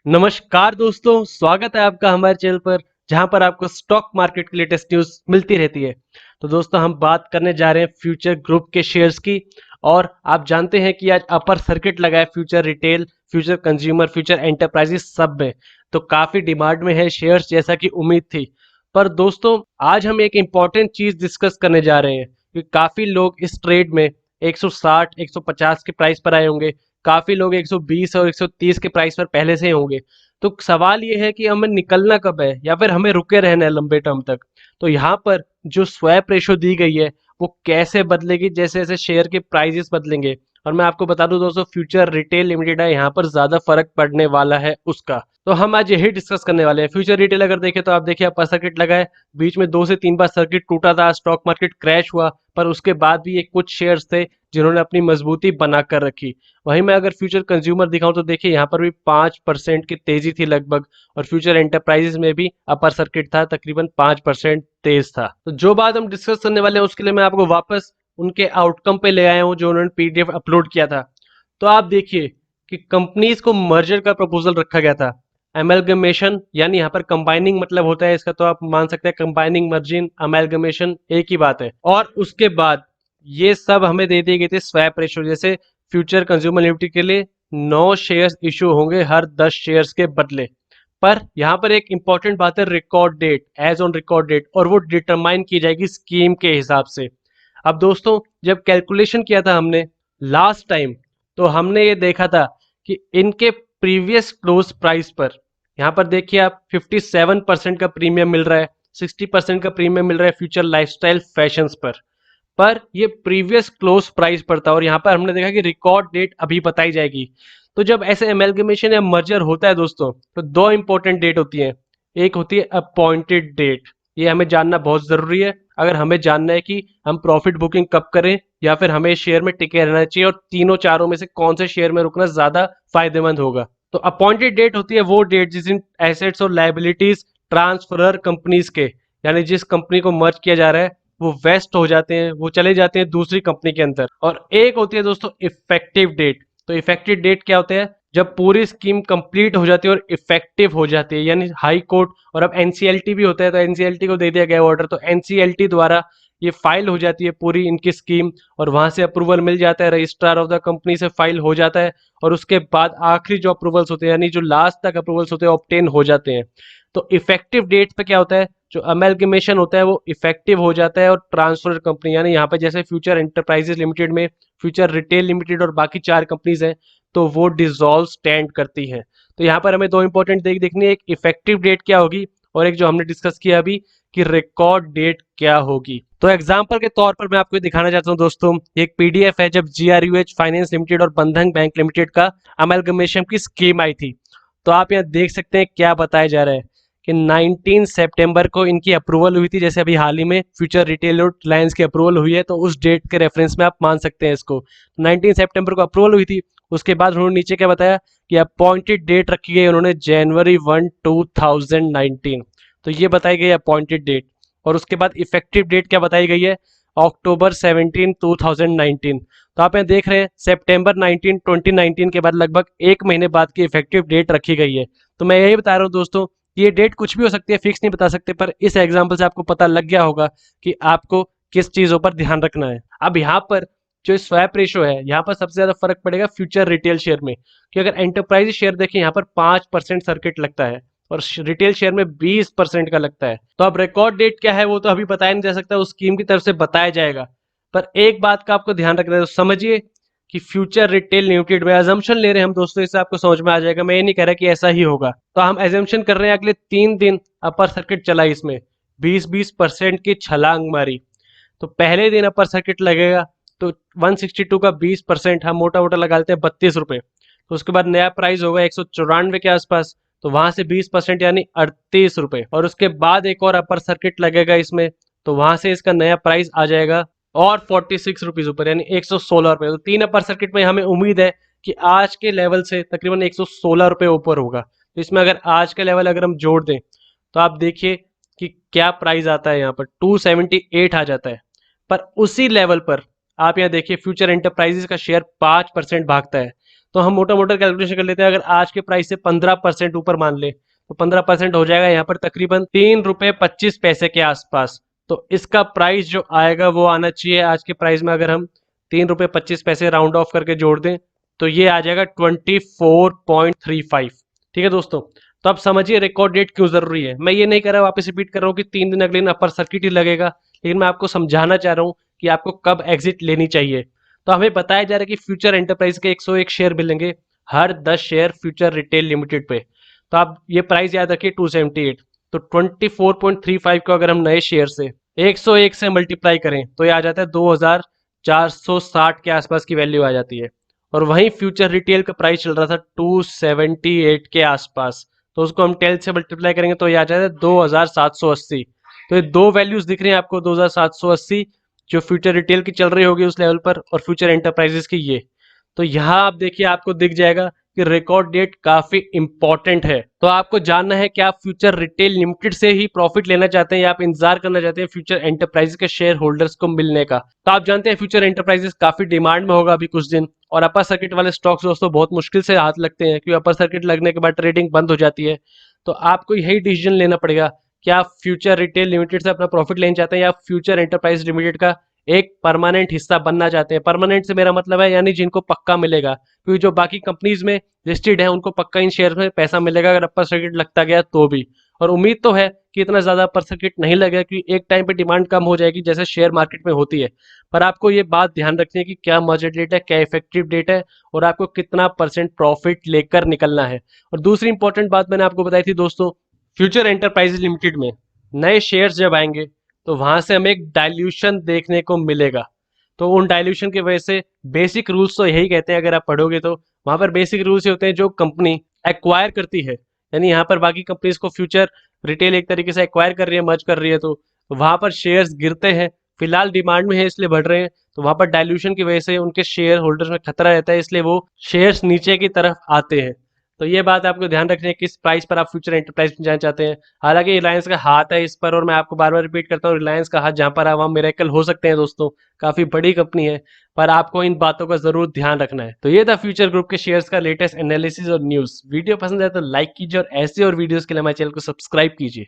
नमस्कार दोस्तों, स्वागत है आपका हमारे चैनल पर जहां पर आपको स्टॉक मार्केट की लेटेस्ट न्यूज़ मिलती रहती है। तो दोस्तों हम बात करने जा रहे हैं फ्यूचर ग्रुप के शेयर्स की। और आप जानते हैं कि आज अपर सर्किट लगा है future retail, future consumer, future enterprises सब में। तो काफ़ी डिमांड में है शेयर्स जैसा कि उम्मीद थी। पर दोस्तों आज हम एक इम्पॉर्टेंट चीज़ डिस्कस करने जा रहे हैं कि काफ़ी लोग इस ट्रेड में 160, 150 के प्राइस पर आए होंगे। काफी लोग 120 और 130 के प्राइस पर पहले से ही होंगे। तो सवाल ये है कि हमें निकलना कब है या फिर हमें रुके रहना है लंबे टर्म तक। तो यहाँ पर जो स्वैप रेशो दी गई है वो कैसे बदलेगी जैसे जैसे शेयर के प्राइजेस बदलेंगे। और मैं आपको बता दूं दोस्तों, फ्यूचर रिटेल लिमिटेड है, यहाँ पर ज्यादा फर्क पड़ने वाला है उसका। तो हम आज यही डिस्कस करने वाले हैं। फ्यूचर रिटेल अगर देखें तो आप देखिए अपर सर्किट लगा है, बीच में 2 से 3 बार सर्किट टूटा था, स्टॉक मार्केट क्रैश हुआ, पर उसके बाद भी ये कुछ शेयर्स थे जिन्होंने अपनी मजबूती बना कर रखी। वहीं मैं अगर फ्यूचर कंज्यूमर दिखाऊं तो देखिए यहाँ पर भी 5% की तेजी थी लगभग। और फ्यूचर एंटरप्राइजेस में भी अपर सर्किट था, तकरीबन 5% तेज था। तो जो बात हम डिस्कस करने वाले हैं उसके लिए मैं आपको वापस उनके आउटकम पे ले आया हूँ जो उन्होंने पीडीएफ अपलोड किया था। तो आप देखिए कि कंपनीज को मर्जर का प्रपोजल रखा गया था। एमलगमेशन यानी यहाँ पर कंबाइनिंग मतलब होता है इसका, तो आप मान सकते हैं कंबाइनिंग, मर्जिंग, अमेलगमेशन एक ही बात है। और उसके बाद ये सब हमें दे दिए गए थे स्वैप रेशो। जैसे फ्यूचर कंज्यूमर लिमिटेड के लिए 9 शेयर्स इशू होंगे हर 10 शेयर्स के बदले। पर यहाँ पर एक इंपॉर्टेंट बात है record date, as on record date, और वो डिटरमाइन की जाएगी स्कीम के हिसाब से। अब दोस्तों जब कैलकुलेशन किया था हमने लास्ट टाइम, तो हमने ये देखा था कि इनके प्रीवियस क्लोज प्राइस पर, यहाँ पर देखिए आप 57% का प्रीमियम मिल रहा है, 60% का प्रीमियम मिल रहा है फ्यूचर लाइफस्टाइल फैशंस पर ये प्रीवियस क्लोज प्राइस पर था। और यहाँ पर हमने देखा कि रिकॉर्ड डेट अभी बताई जाएगी। तो जब ऐसे एमेलगमेशन या मर्जर होता है दोस्तों, तो दो इंपॉर्टेंट डेट होती है। एक होती है अपॉइंटेड डेट, ये हमें जानना बहुत जरूरी है अगर हमें जानना है कि हम प्रॉफिट बुकिंग कब करें या फिर हमें शेयर में टिके रहना चाहिए, और तीनों चारों में से कौन से शेयर में रुकना ज्यादा फायदेमंद होगा। तो अपॉइंटेड डेट होती है वो डेट जिस दिन एसेट्स और लाइबिलिटीज ट्रांसफरर कंपनीज के, यानी जिस कंपनी को मर्ज किया जा रहा है, वो वेस्ट हो जाते हैं, वो चले जाते हैं दूसरी कंपनी के अंदर। और एक होती है दोस्तों इफेक्टिव डेट। तो इफेक्टिव डेट क्या होते हैं? जब पूरी स्कीम कंप्लीट हो जाती है और इफेक्टिव हो जाती है, यानी हाई कोर्ट, और अब एनसीएलटी भी होता है तो एनसीएलटी को दे दिया गया ऑर्डर, तो एनसीएलटी द्वारा ये फाइल हो जाती है पूरी इनकी स्कीम, और वहां से अप्रूवल मिल जाता है, रजिस्ट्रार ऑफ द कंपनी से फाइल हो जाता है। और उसके बाद आखिरी जो अप्रूवल्स होते हैं, यानी जो लास्ट तक अप्रूवल्स होते हैं, ऑब्टेन हो जाते हैं। तो इफेक्टिव डेट पे क्या होता है, जो अमेलगमेशन होता है वो इफेक्टिव हो जाता है, और ट्रांसफर कंपनी यानी यहाँ पे जैसे फ्यूचर एंटरप्राइजेस लिमिटेड में फ्यूचर रिटेल लिमिटेड और बाकी 4 कंपनीज हैं, तो वो डिसॉल्व स्टैंड करती हैं। तो यहाँ पर हमें दो इंपॉर्टेंट देखनी है, एक इफेक्टिव डेट क्या होगी और एक जो हमने डिस्कस किया अभी कि रिकॉर्ड डेट क्या होगी। तो एग्जाम्पल के तौर पर मैं आपको दिखाना चाहता हूँ दोस्तों, एक पीडीएफ है जब जीआरयूएच फाइनेंस लिमिटेड और बंधन बैंक लिमिटेड का अमेलगमेशन की स्कीम आई थी। तो आप यहाँ देख सकते हैं क्या बताया जा रहा है कि 19 सितंबर को इनकी अप्रूवल हुई थी। जैसे अभी हाल ही में फ्यूचर रिटेल और रिलायंस की अप्रूवल हुई है, तो उस डेट के रेफरेंस में आप मान सकते हैं इसको। 19 सितंबर को अप्रूवल हुई थी। उसके बाद उन्होंने नीचे क्या बताया कि अपॉइंटेड डेट रखी गई उन्होंने जनवरी 1, 2019। तो ये बताई गई अपॉइंटेड डेट। और उसके बाद इफेक्टिव डेट क्या बताई गई है, अक्टूबर 17, 2019। तो आप यहाँ देख रहे हैं सितंबर 19, 2019 के बाद लगभग एक महीने बाद की इफेक्टिव डेट रखी गई है। तो मैं यही बता रहा हूँ दोस्तों, ये डेट कुछ भी हो सकती है, फिक्स नहीं बता सकते, पर इस एग्जाम्पल से आपको पता लग गया होगा कि आपको किस चीजों पर ध्यान रखना है। अब यहाँ पर जो स्वैप रेशो है, यहाँ पर सबसे ज्यादा फर्क पड़ेगा फ्यूचर रिटेल शेयर में, कि अगर एंटरप्राइज शेयर देखें यहाँ पर 5% सर्किट लगता है और रिटेल शेयर में 20% का लगता है। तो अब रिकॉर्ड डेट क्या है वो तो अभी बताया नहीं जा सकता, उस स्कीम की तरफ से बताया जाएगा। पर एक बात का आपको ध्यान रखना है, तो समझिए कि फ्यूचर रिटेल लिमिटेड में अजम्पशन ले रहे हैं हम दोस्तों, इससे आपको समझ में आ जाएगा। मैं ये नहीं कह रहा कि ऐसा ही होगा। तो हम एजम्पशन कर रहे हैं अगले 3 दिन अपर सर्किट चला, इसमें 20% की छलांग मारी। तो पहले दिन अपर सर्किट लगेगा, तो 162 का 20% हम मोटा मोटा लगा लेते हैं 32 रुपए। तो उसके बाद नया प्राइस होगा 194 के आसपास, तो वहां से 20% यानी 38 रुपए। और उसके बाद एक और अपर सर्किट लगेगा इसमें, तो वहां से इसका नया प्राइस आ जाएगा और 46 रुपीज ऊपर, यानी 116 रुपए। तो 3 अपर सर्किट में हमें उम्मीद है कि आज के लेवल से तकरीबन 116 रुपए ऊपर होगा। तो इसमें अगर आज का लेवल अगर हम जोड़ दें तो आप देखिए कि क्या प्राइस आता है, यहाँ पर 278 आ जाता है। पर उसी लेवल पर आप यहाँ देखिए फ्यूचर एंटरप्राइजेस का शेयर 5% भागता है। तो हम मोटा मोटा कैलकुलेशन कर लेते हैं, अगर आज के प्राइस से 15% ऊपर मान ले तो 15% हो जाएगा यहाँ पर तकरीबन 3 रुपये 25 पैसे के आसपास। तो इसका प्राइस जो आएगा वो आना चाहिए आज के प्राइस में, अगर हम 3 रुपये 25 पैसे राउंड ऑफ करके जोड़ दें तो ये आ जाएगा 24.35। ठीक है दोस्तों, तो अब समझिए रिकॉर्ड डेट क्यों जरूरी है। मैं ये नहीं कर रहा, वापस रिपीट कर रहा हूँ कि 3 दिन अगले दिन अपर सर्किट ही लगेगा, लेकिन मैं आपको समझाना चाह रहा हूँ कि आपको कब एग्जिट लेनी चाहिए। तो हमें बताया जा रहा है कि फ्यूचर एंटरप्राइज के 101 शेयर मिलेंगे हर 10 शेयर फ्यूचर रिटेल लिमिटेड पे। तो आप ये प्राइस याद रखिए 278। तो 24.35 को अगर हम नए शेयर से 101 से मल्टीप्लाई करें तो ये आ जाता है 2460 के आसपास की वैल्यू आ जाती है। और वहीं फ्यूचर रिटेल का प्राइस चल रहा था 278 के आसपास, तो उसको हम 10 से मल्टीप्लाई करेंगे तो ये आ जाता है 2780। तो ये दो वैल्यूज दिख रही हैं आपको, 2780 जो फ्यूचर रिटेल की चल रही होगी उस लेवल पर, और फ्यूचर एंटरप्राइजेस की ये। तो यहाँ आप देखिए आपको दिख जाएगा कि रिकॉर्ड डेट काफी इंपॉर्टेंट है। तो आपको जानना है कि आप फ्यूचर रिटेल लिमिटेड से ही प्रॉफिट लेना चाहते हैं या आप इंतजार करना चाहते हैं फ्यूचर एंटरप्राइजेस के शेयर होल्डर्स को मिलने का। तो आप जानते हैं फ्यूचर एंटरप्राइजेस काफी डिमांड में होगा अभी कुछ दिन, और अपर सर्किट वाले स्टॉक्स दोस्तों बहुत मुश्किल से हाथ लगते हैं, क्योंकि अपर सर्किट लगने के बाद ट्रेडिंग बंद हो जाती है। तो आपको यही डिसीजन लेना पड़ेगा कि आप फ्यूचर रिटेल लिमिटेड से अपना प्रॉफिट लेना चाहते हैं या फ्यूचर एंटरप्राइज लिमिटेड का एक परमानेंट हिस्सा बनना चाहते हैं। परमानेंट से मेरा मतलब है यानी जिनको पक्का मिलेगा, क्योंकि जो बाकी कंपनीज में लिस्टेड है उनको पक्का इन शेयर में पैसा मिलेगा अगर अपर सर्किट लगता गया तो भी। और उम्मीद तो है कि इतना ज्यादा अपर सर्किट नहीं लगेगा, क्योंकि एक टाइम पे डिमांड कम हो जाएगी जैसे शेयर मार्केट में होती है। पर आपको ये बात ध्यान रखनी है कि क्या मर्जर डेट है, क्या इफेक्टिव डेट है, और आपको कितना परसेंट प्रॉफिट लेकर निकलना है। और दूसरी इंपॉर्टेंट बात मैंने आपको बताई थी दोस्तों, फ्यूचर एंटरप्राइजेज लिमिटेड में नए शेयर्स जब आएंगे तो वहां से हमें एक डाइल्यूशन देखने को मिलेगा। तो उन डाइल्यूशन की वजह से बेसिक रूल्स तो यही कहते हैं, अगर आप पढ़ोगे तो वहां पर बेसिक रूल्स ये होते हैं, जो कंपनी एक्वायर करती है, यानी यहाँ पर बाकी कंपनीज को फ्यूचर रिटेल एक तरीके से एक्वायर कर रही है, मर्ज कर रही है, तो वहां पर शेयर्स गिरते हैं। फिलहाल डिमांड में है इसलिए बढ़ रहे हैं, तो वहां पर डाइल्यूशन की वजह से उनके शेयर होल्डर्स में खतरा रहता है, इसलिए वो शेयर्स नीचे की तरफ आते हैं। तो ये बात आपको ध्यान रखनी है किस प्राइस पर आप फ्यूचर एंटरप्राइज में जाना चाहते हैं। हालांकि रिलायंस का हाथ है इस पर, और मैं आपको बार बार रिपीट करता हूँ, रिलायंस का हाथ जहां पर है वहां मिरेकल हो सकते हैं दोस्तों, काफी बड़ी कंपनी है। पर आपको इन बातों का जरूर ध्यान रखना है। तो ये था फ्यूचर ग्रुप के शेयर्स का लेटेस्ट एनालिसिस और न्यूज। वीडियो पसंद है तो लाइक कीजिए, और ऐसे और वीडियोस के लिए हमारे चैनल को सब्सक्राइब कीजिए।